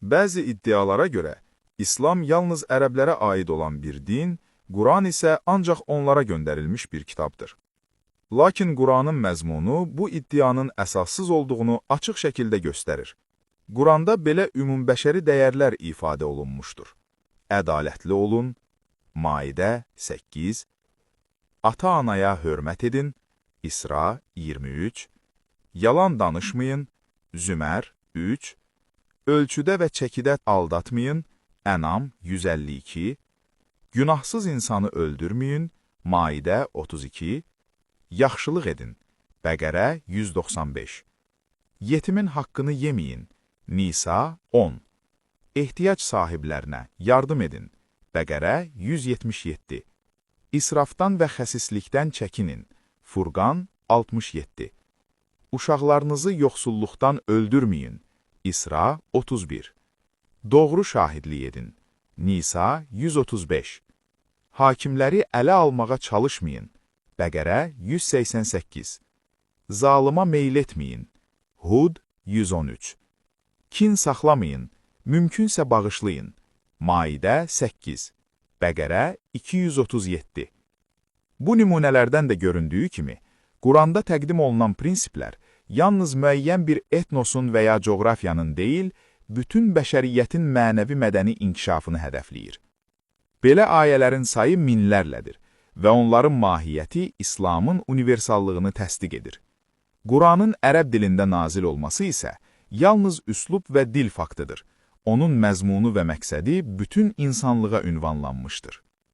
Bəzi iddialara görə, İslam yalnız ərəblərə aid olan bir din, Quran isə ancaq onlara göndərilmiş bir kitabdır. Lakin Quranın məzmunu bu iddianın əsassız olduğunu açıq şəkildə göstərir. Quranda belə ümumbəşəri dəyərlər ifadə olunmuşdur. Ədalətli olun, Maidə 8, ata-anaya hörmət edin, İsra 23, yalan danışmayın, Zümər 3, ölçüdə və çəkidə aldatmayın, Ənam 152, günahsız insanı öldürməyin, Maidə 32, yaxşılıq edin, Bəqərə 195, yetimin haqqını yeməyin, Nisa 10, ehtiyac sahiblərinə yardım edin, Bəqərə 177, İsrafdan və xəsislikdən çəkinin, Furqan 67, uşaqlarınızı yoxsulluqdan öldürməyin, İsra 31, doğru şahidlik edin, Nisa 135, hakimləri ələ almağa çalışmayın, Bəqərə 188, zalıma meyl etməyin, Hud 113, kin saxlamayın, mümkünsə bağışlayın, Maidə 8, Bəqərə 237. Bu nümunələrdən də göründüyü kimi, Quranda təqdim olunan prinsiplər yalnız müəyyən bir etnosun və ya coğrafiyanın deyil, bütün bəşəriyyətin mənəvi mədəni inkişafını hədəfləyir. Belə ayələrin sayı minlərlədir və onların mahiyyəti İslamın universallığını təsdiq edir. Quranın ərəb dilində nazil olması isə yalnız üslub və dil faktıdır. Onun məzmunu və məqsədi bütün insanlığa ünvanlanmışdır.